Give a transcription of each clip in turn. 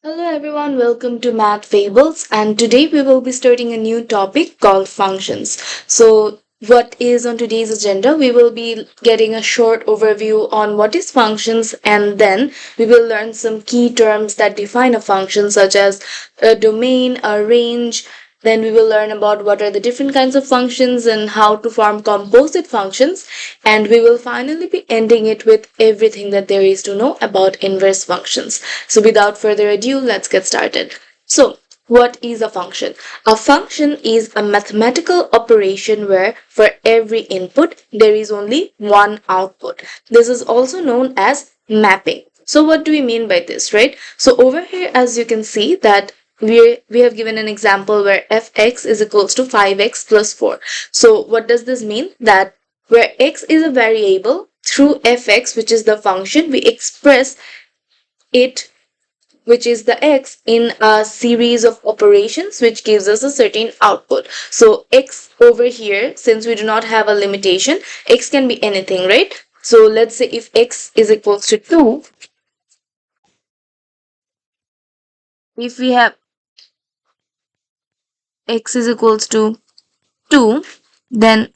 Hello everyone, welcome to Math Fables, and today we will be starting a new topic called functions. What is on today's agenda? We will be getting a short overview on what is functions, and then we will learn some key terms that define a function, such as a domain, a range. Then we will learn about what are the different kinds of functions and how to form composite functions. And we will finally be ending it with everything that there is to know about inverse functions. So without further ado, let's get started. So what is a function? A function is a mathematical operation where for every input there is only one output. This is also known as mapping. So what do we mean by this, right? So over here, as you can see that we have given an example where fx is equals to 5x plus 4. So what does this mean? That where x is a variable, through fx, which is the function, we express it, which is the x, in a series of operations which gives us a certain output. So x over here, since we do not have a limitation, x can be anything, right? So let's say if x is equals to 2, if we have x is equals to 2, then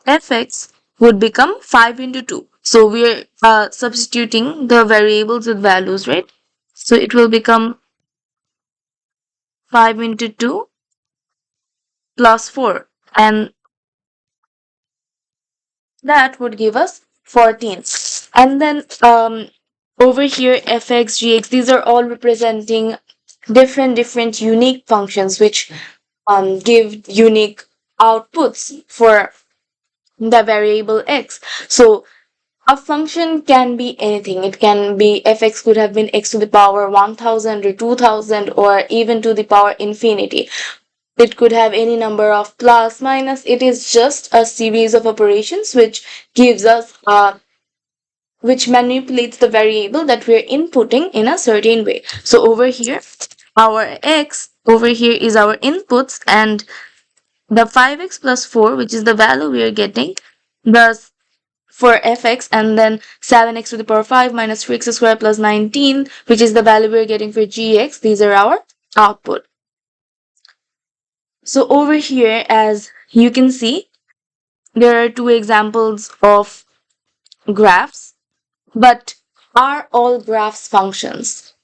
fx would become 5 into 2. So we're substituting the variables with values, right? So it will become 5 into 2 plus 4, and that would give us 14. And then over here, fx, gx, these are all representing different unique functions which give unique outputs for the variable x. So a function can be anything. It can be fx could have been x to the power 1000 or 2000 or even to the power infinity. It could have any number of plus, minus. It is just a series of operations which gives us which manipulates the variable that we're inputting in a certain way. So over here, our x over here is our inputs, and the 5x plus 4, which is the value we are getting, thus for fx, and then 7x to the power 5 minus 3x squared plus 19, which is the value we're getting for gx. These are our output. So over here, as you can see, there are two examples of graphs, but are all graphs functions?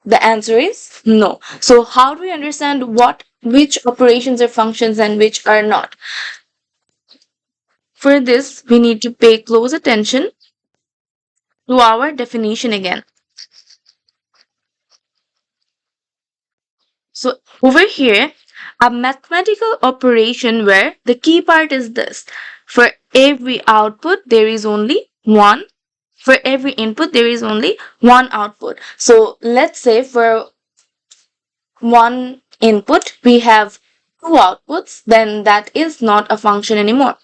The answer is no. So how do we understand which operations are functions and which are not? For this, we need to pay close attention to our definition again. So over here, a mathematical operation where the key part is this. For every output, there is only one. For every input, there is only one output. So let's say for one input, we have two outputs, then that is not a function anymore.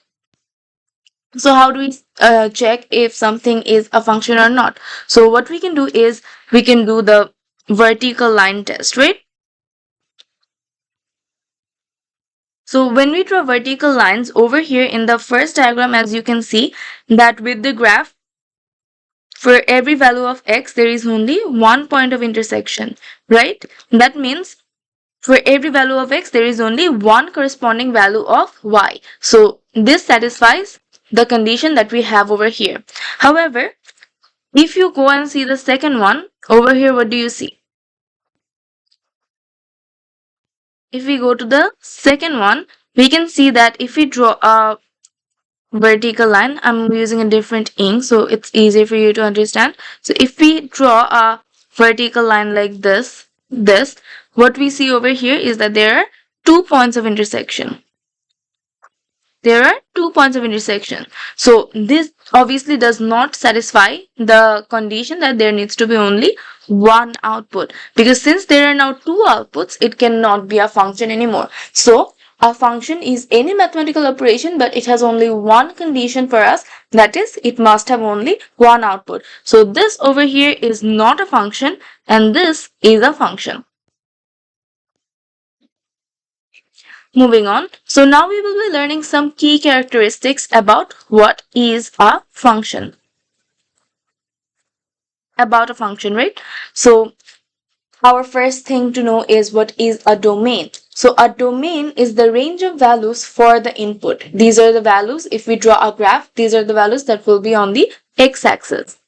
So how do we check if something is a function or not? So what we can do is we can do the vertical line test, right? So when we draw vertical lines over here in the first diagram, as you can see that with the graph, for every value of x, there is only one point of intersection, right? That means for every value of x, there is only one corresponding value of y. So this satisfies the condition that we have over here. However, if you go and see the second one, over here, what do you see? If we go to the second one, we can see that if we draw a vertical line, I'm using a different ink so it's easier for you to understand. So if we draw a vertical line like this, what we see over here is that there are 2 points of intersection. There are 2 points of intersection. So this obviously does not satisfy the condition that there needs to be only one output, because since there are now two outputs, it cannot be a function anymore. So a function is any mathematical operation, but it has only one condition for us, that is, it must have only one output. So this over here is not a function, and this is a function. Moving on. So now we will be learning some key characteristics about what is a function. about a function, right? So our first thing to know is what is a domain. So a domain is the range of values for the input. These are the values. If we draw a graph, these are the values that will be on the x-axis.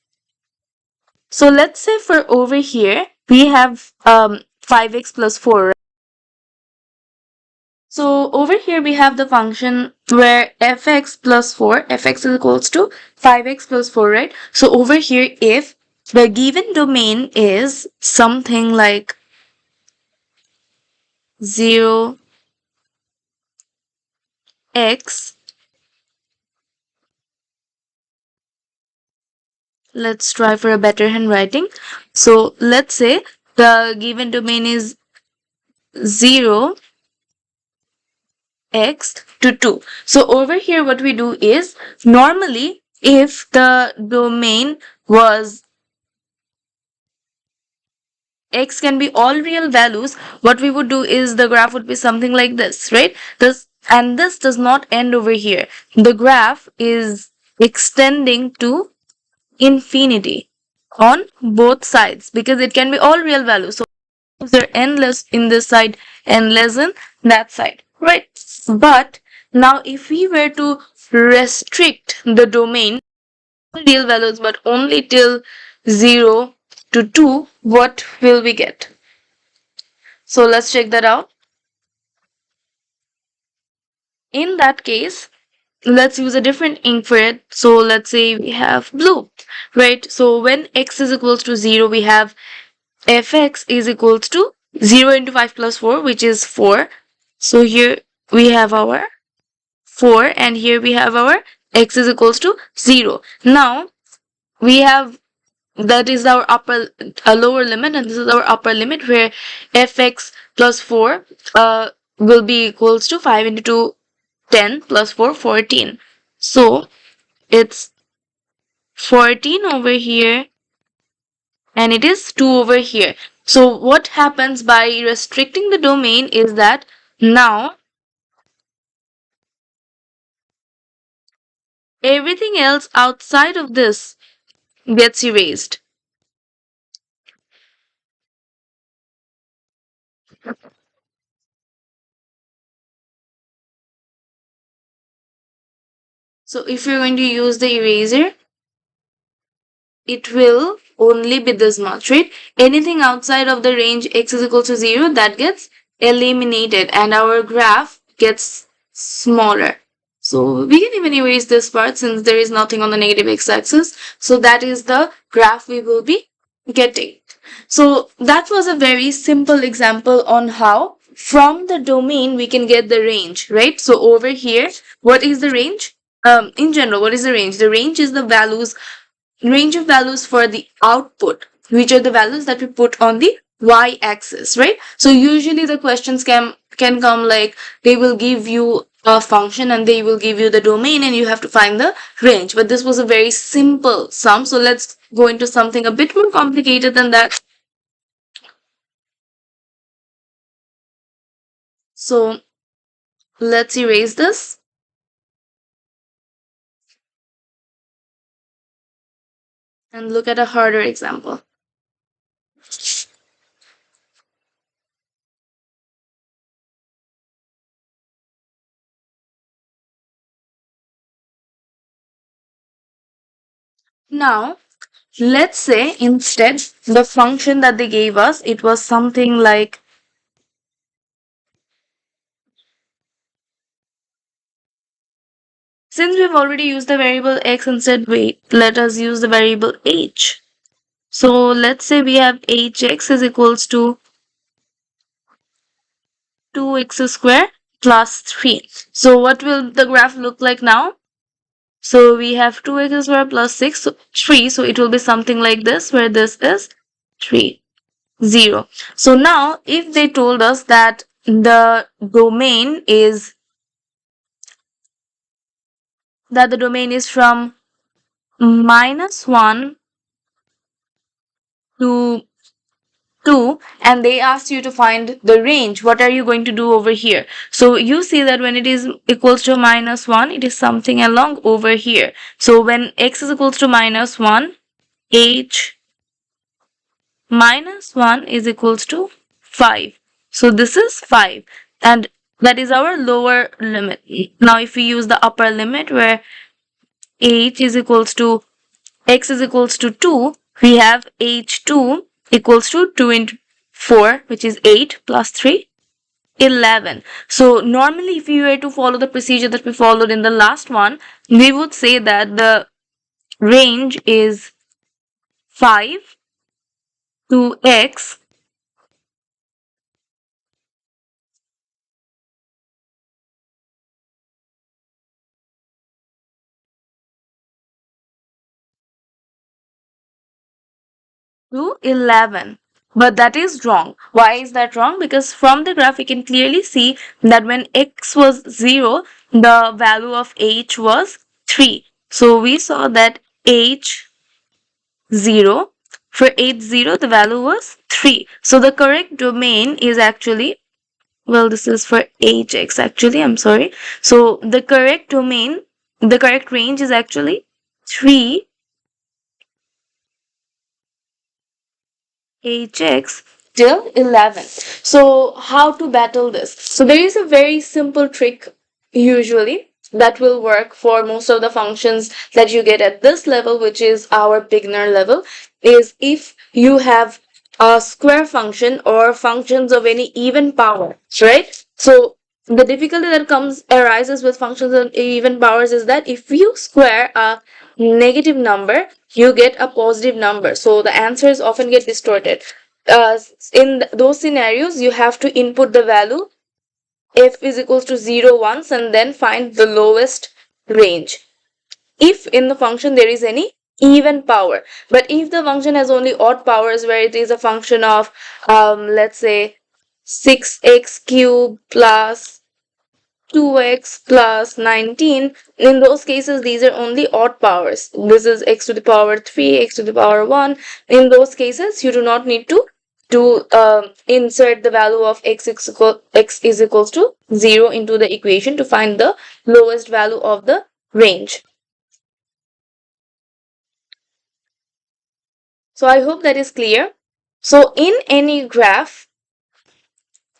So let's say for over here, we have 5x plus 4. So over here we have the function where fx plus 4, fx is equals to 5x plus 4, right? So over here, if the given domain is something like 0, x, let's try for a better handwriting. So let's say the given domain is 0, x to 2. So over here what we do is, normally if the domain was x can be all real values, what we would do is the graph would be something like this, right? This does not end over here. The graph is extending to infinity on both sides because it can be all real values. So they're endless in this side, endless in that side, right? But now if we were to restrict the domain real values but only till 0 to 2, what will we get? So let's check that out. In that case, let's use a different ink for it. So let's say we have blue, right? So when x is equals to 0, we have fx is equals to 0 into 5 plus 4, which is 4. So here we have our 4 and here we have our x is equals to 0. Now we have, that is our lower limit, and this is our upper limit, where fx plus 4 will be equals to 5 into 2, 10 plus 4, 14. So it's 14 over here and it is 2 over here. So what happens by restricting the domain is that now everything else outside of this gets erased. So if you're going to use the eraser, it will only be this much, right? Anything outside of the range x is equal to 0, that gets eliminated and our graph gets smaller. So we can even erase this part since there is nothing on the negative x-axis. So that is the graph we will be getting. So that was a very simple example on how from the domain we can get the range, right? So over here, what is the range? In general, what is the range? The range is the range of values for the output, which are the values that we put on the y-axis, right? So usually the questions can come like, they will give you a function and they will give you the domain and you have to find the range. But this was a very simple sum. So let's go into something a bit more complicated than that. So let's erase this. And look at a harder example. Now, let's say instead the function that they gave us, it was something like, since we've already used the variable x, instead wait, let us use the variable h. So let's say we have hx is equals to 2x square plus 3. So what will the graph look like now? So we have 2x square plus 6, so 3. So it will be something like this, where this is 3, 0. So now if they told us that the domain is from -1 to 2 and they asked you to find the range, what are you going to do over here? So you see that when it is equals to -1, it is something along over here. So when x is equals to -1, h minus 1 is equals to 5. So this is 5, and that is our lower limit. Now if we use the upper limit where h is equals to x is equals to 2, we have h2 equals to 2 into 4, which is 8 plus 3, 11. So normally if we were to follow the procedure that we followed in the last one, we would say that the range is 5 to x to 11. But that is wrong. Why is that wrong? Because from the graph we can clearly see that when x was 0, the value of h was 3. So we saw that h 0, for h 0 the value was 3. So the correct domain is actually, well, this is for hx actually, I'm sorry. So the correct domain, the correct range is actually 3 hx till 11. So how to battle this? So there is a very simple trick usually that will work for most of the functions that you get at this level, which is our beginner level, is if you have a square function or functions of any even power, right? So the difficulty that comes arises with functions of even powers is that if you square a negative number, you get a positive number. So the answers often get distorted. In those scenarios, you have to input the value f is equals to 0 once and then find the lowest range. If in the function there is any even power. But if the function has only odd powers where it is a function of, let's say, 6x cubed plus 2x plus 19, in those cases these are only odd powers. This is x to the power 3, x to the power 1. In those cases you do not need to insert the value of x is equals to 0 into the equation to find the lowest value of the range. So I hope that is clear. So in any graph,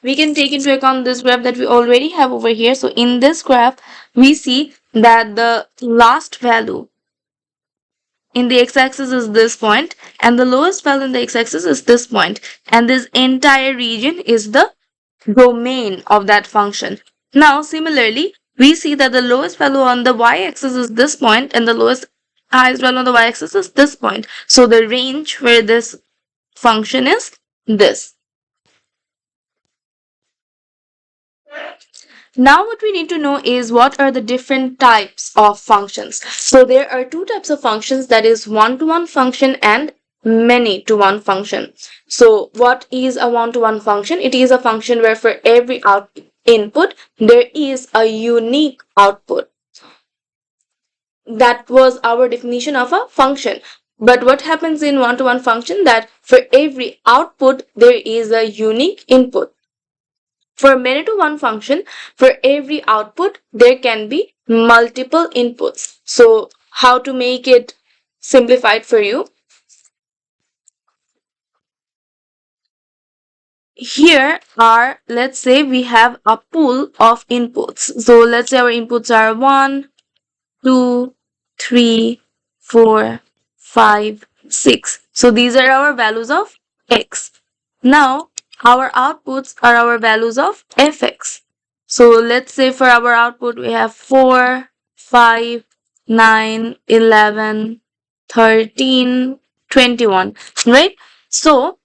we can take into account this graph that we already have over here. So in this graph, we see that the last value in the x-axis is this point and the lowest value in the x-axis is this point, and this entire region is the domain of that function. Now similarly, we see that the lowest value on the y-axis is this point and the lowest highest value on the y-axis is this point. So the range where this function is this. Now what we need to know is what are the different types of functions. So there are two types of functions, that is one-to-one function and many-to-one function. So what is a one-to-one function? It is a function where for every input there is a unique output. That was our definition of a function. But what happens in one-to-one function? That for every output there is a unique input. For many-to-one function, for every output, there can be multiple inputs. So how to make it simplified for you? Here are, let's say we have a pool of inputs. So let's say our inputs are 1, 2, 3, 4, 5, 6. So these are our values of x. Now our outputs are our values of fx. So let's say for our output we have 4, 5, 9, 11, 13, 21, right? So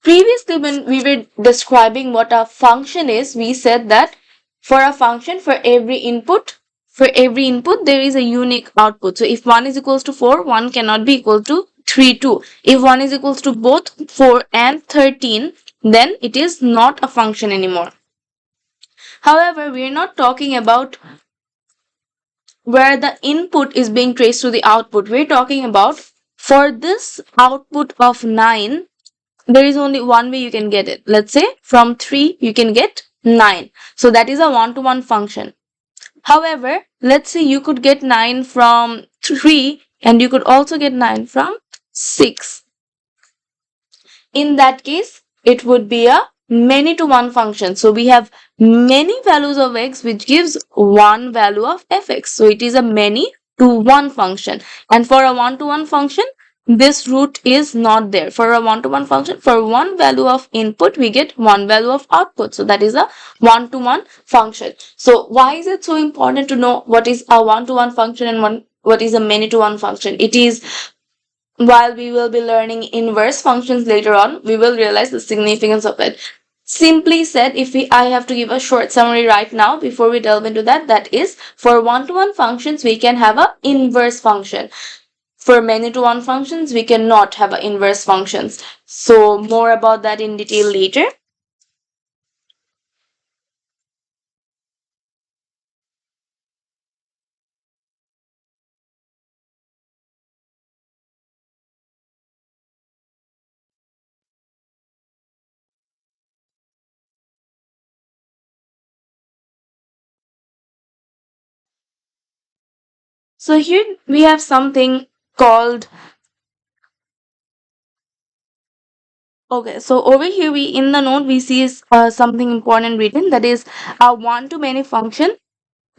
previously when we were describing what a function is, we said that for a function, for every input there is a unique output. So if 1 is equals to 4, 1 cannot be equal to 3 2. If 1 is equals to both 4 and 13, then it is not a function anymore. However, we are not talking about where the input is being traced to the output. We're talking about for this output of 9, there is only one way you can get it. Let's say from 3 you can get 9. So that is a one-to-one function. However, let's say you could get 9 from 3 and you could also get 9 from 6. In that case, it would be a many to one function. So we have many values of x which gives one value of fx. So it is a many to one function. And for a one to one function, this root is not there. For a one to one function, for one value of input, we get one value of output. So that is a one to one function. So why is it so important to know what is a one to one function and what is a many to one function? It is, while we will be learning inverse functions later on, we will realize the significance of it. Simply said, if I have to give a short summary right now before we delve into that, that is, for one-to-one functions, we can have a inverse function. For many-to-one functions, we cannot have a inverse functions. So more about that in detail later. So here we have something called, okay, so over here we in the note we see something important written, that is a one to many function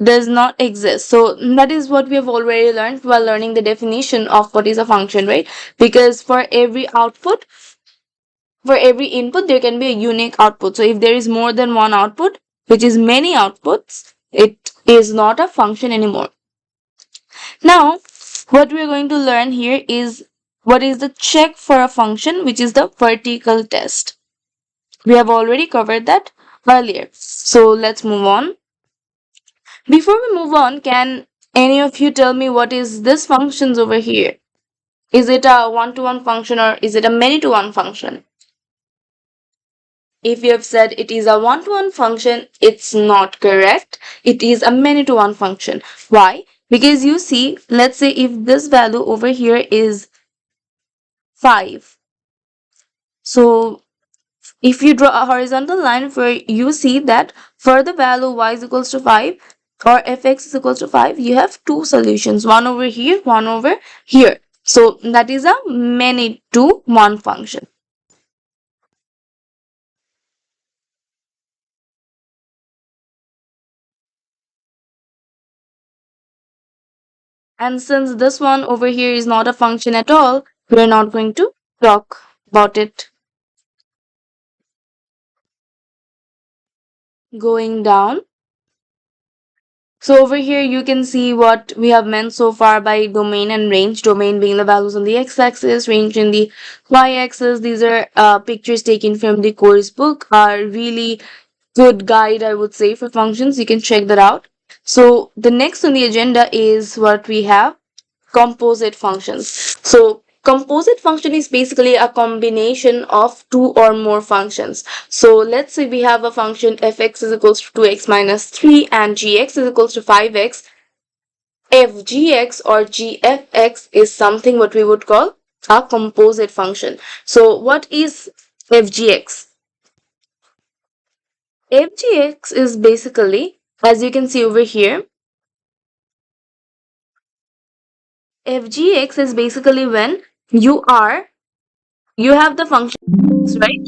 does not exist. So that is what we have already learned while learning the definition of what is a function, right? Because for every output, for every input, there can be a unique output. So if there is more than one output, which is many outputs, it is not a function anymore. Now, what we are going to learn here is what is the check for a function, which is the vertical test. We have already covered that earlier. So let's move on. Before we move on, can any of you tell me what is this functions over here? Is it a one-to-one function or is it a many-to-one function? If you have said it is a one-to-one function, it's not correct. It is a many-to-one function. Why? Because you see, let's say if this value over here is 5. So if you draw a horizontal line where you see that for the value y is equals to 5 or fx is equals to 5, you have two solutions, one over here, one over here. So that is a many to one function. And since this one over here is not a function at all, we're not going to talk about it. Going down. So over here you can see what we have meant so far by domain and range. Domain being the values on the x-axis, range in the y-axis. These are pictures taken from the course book. Are really good guide, I would say, for functions. You can check that out. So the next on the agenda is what we have, composite functions. So composite function is basically a combination of two or more functions. So let's say we have a function fx is equals to 2x minus 3 and gx is equals to 5x. Fgx or gfx is something what we would call a composite function. So what is fgx? Fgx is basically, as you can see over here, fgx is basically when you have the function, right?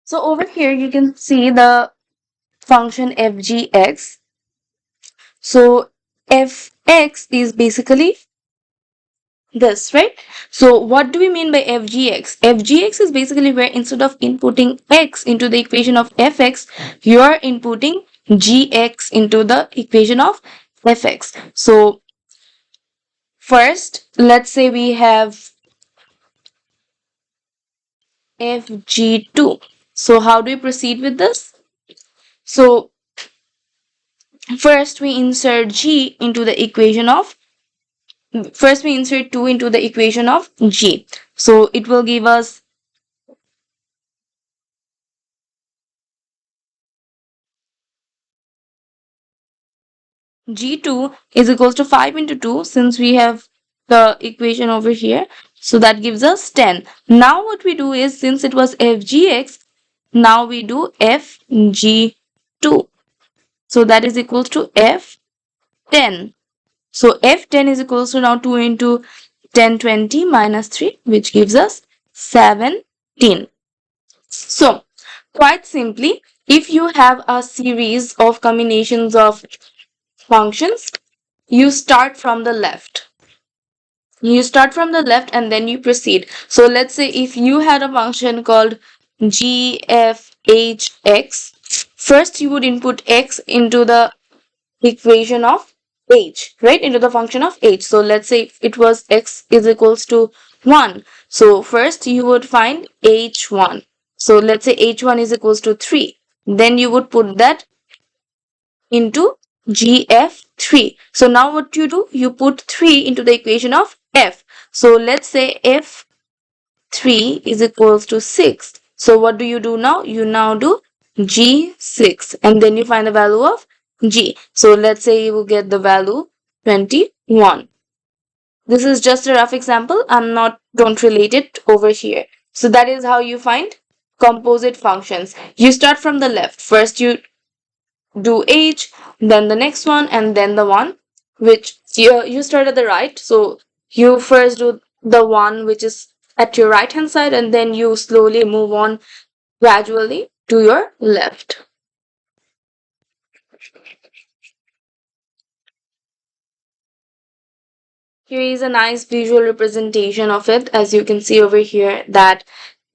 So over here you can see the function fgx. So fx is basically this, right? So what do we mean by fgx? Fgx is basically where instead of inputting x into the equation of fx, you are inputting gx into the equation of fx. So first, let's say we have fg2. So how do we proceed with this? So first we insert g into the equation of, first we insert 2 into the equation of g. So it will give us g2 is equals to 5 into 2, since we have the equation over here. So that gives us 10. Now what we do is, since it was fgx, now we do fg2. So that is equals to f 10. So f10 is equals to now 2 into 10, 20 minus 3, which gives us 17. So quite simply, if you have a series of combinations of functions, you start from the left. You start from the left and then you proceed. So let's say if you had a function called gfhx, first you would input x into the equation of h, right? Into the function of h. So let's say it was x is equals to 1. So first you would find h1. So let's say h1 is equals to 3. Then you would put that into gf3. So now what you do? You put 3 into the equation of f. So let's say f3 is equals to 6. So what do you do now? You now do g6 and then you find the value of g. So let's say you will get the value 21. This is just a rough example. Don't relate it over here. So that is how you find composite functions. You start from the left. First you do h, then the next one, and then the one which you start at the right. So you first do the one which is at your right hand side, and then you slowly move on gradually to your left. Here is a nice visual representation of it, as you can see over here, that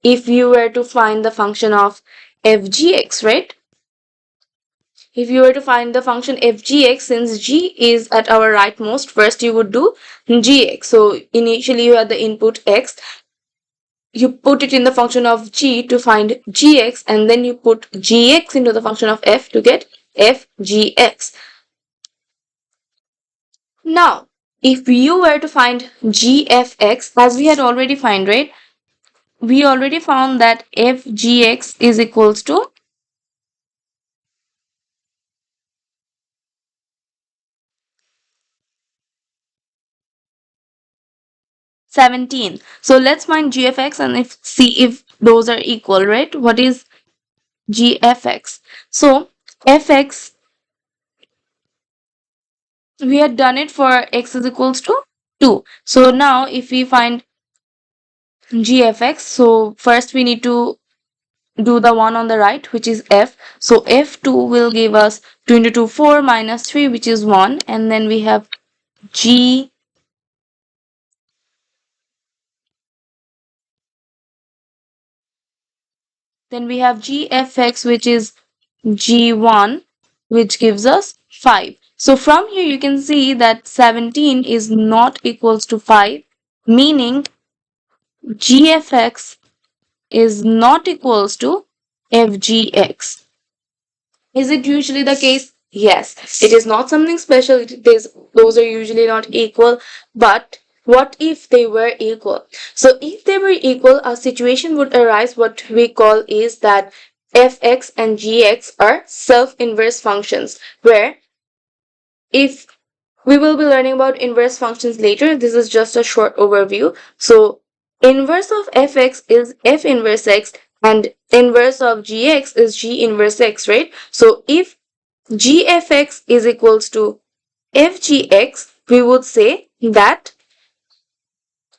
if you were to find the function of f(g(x), right? If you were to find the function f(g(x), since g is at our rightmost, first you would do gx. So initially you had the input x, you put it in the function of g to find gx, and then you put gx into the function of f to get fgx. Now, if you were to find gfx, as we had already found, right? We already found that fgx is equals to 17. So let's find gfx and see if those are equal, right? What is gfx? So fx, we had done it for x is equals to 2. So now if we find gfx, so first we need to do the one on the right, which is f. So f2 will give us 2 into 2, 4 minus 3, which is 1. And then we have g, then we have gfx, which is g1, which gives us 5. So from here you can see that 17 is not equals to 5, meaning gfx is not equals to fgx. Is it usually the case? Yes. It is not something special. Those are usually not equal. But what if they were equal? So if they were equal, a situation would arise what we call is that fx and gx are self-inverse functions, where if we will be learning about inverse functions later, this is just a short overview. So inverse of fx is f inverse x and inverse of gx is g inverse x, right? So if gfx is equals to fgx, we would say that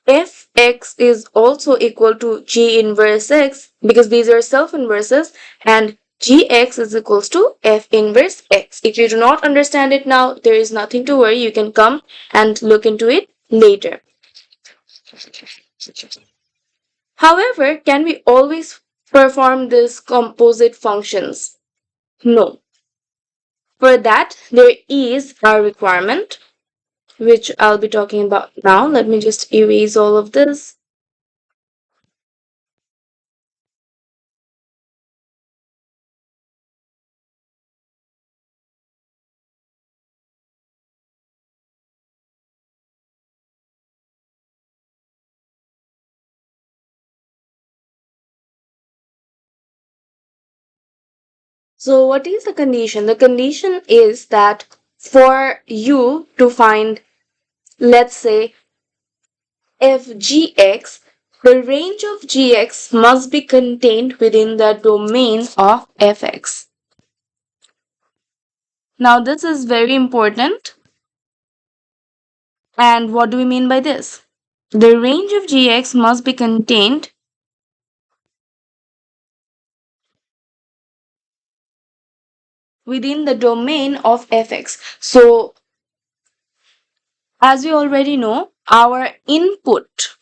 fx is also equal to g inverse x, because these are self-inverses, and gx is equals to f inverse x. If you do not understand it now, there is nothing to worry. You can come and look into it later. However, can we always perform these composite functions? No. For that, there is a requirement, which I'll be talking about now. Let me just erase all of this. So what is the condition? The condition is that for you to find, let's say, fgx, the range of gx must be contained within the domain of fx. Now this is very important. And what do we mean by this? The range of gx must be contained within the domain of fx. So, as we already know, our input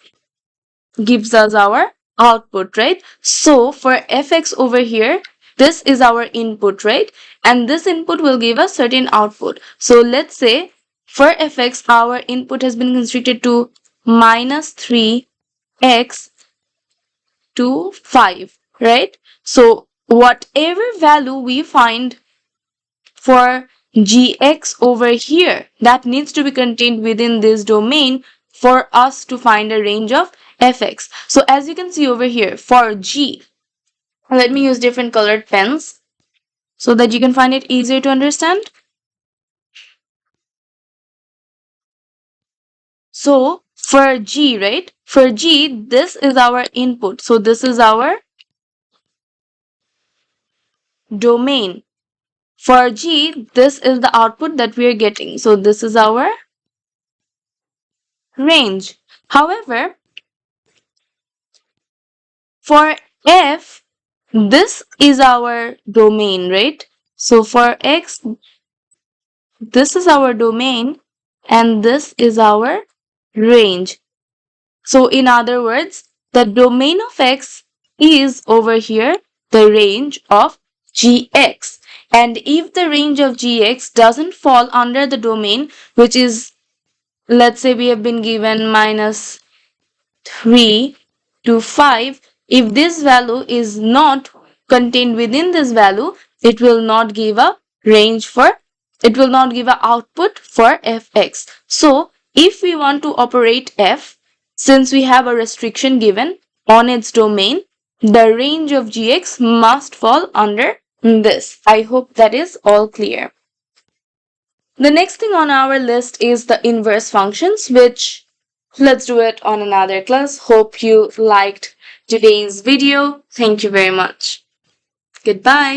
gives us our output, right? So, for fx over here, this is our input, right? And this input will give us certain output. So, let's say for fx, our input has been constricted to minus 3x to 5, right? So, whatever value we find for gx over here, that needs to be contained within this domain for us to find a range of fx. So as you can see over here, for g, let me use different colored pens so that you can find it easier to understand. So for g, right, for g, this is our input, so this is our domain. For g, this is the output that we are getting, so this is our range. However, for f, this is our domain, right? So for x, this is our domain and this is our range. So in other words, the domain of x is over here the range of gx. And if the range of gx doesn't fall under the domain, which is, let's say we have been given minus 3 to 5, if this value is not contained within this value, it will not give a range for, it will not give a output for fx. So if we want to operate f, since we have a restriction given on its domain, the range of gx must fall under this. I hope that is all clear. The next thing on our list is the inverse functions, which let's do it on another class. Hope you liked today's video. Thank you very much. Goodbye.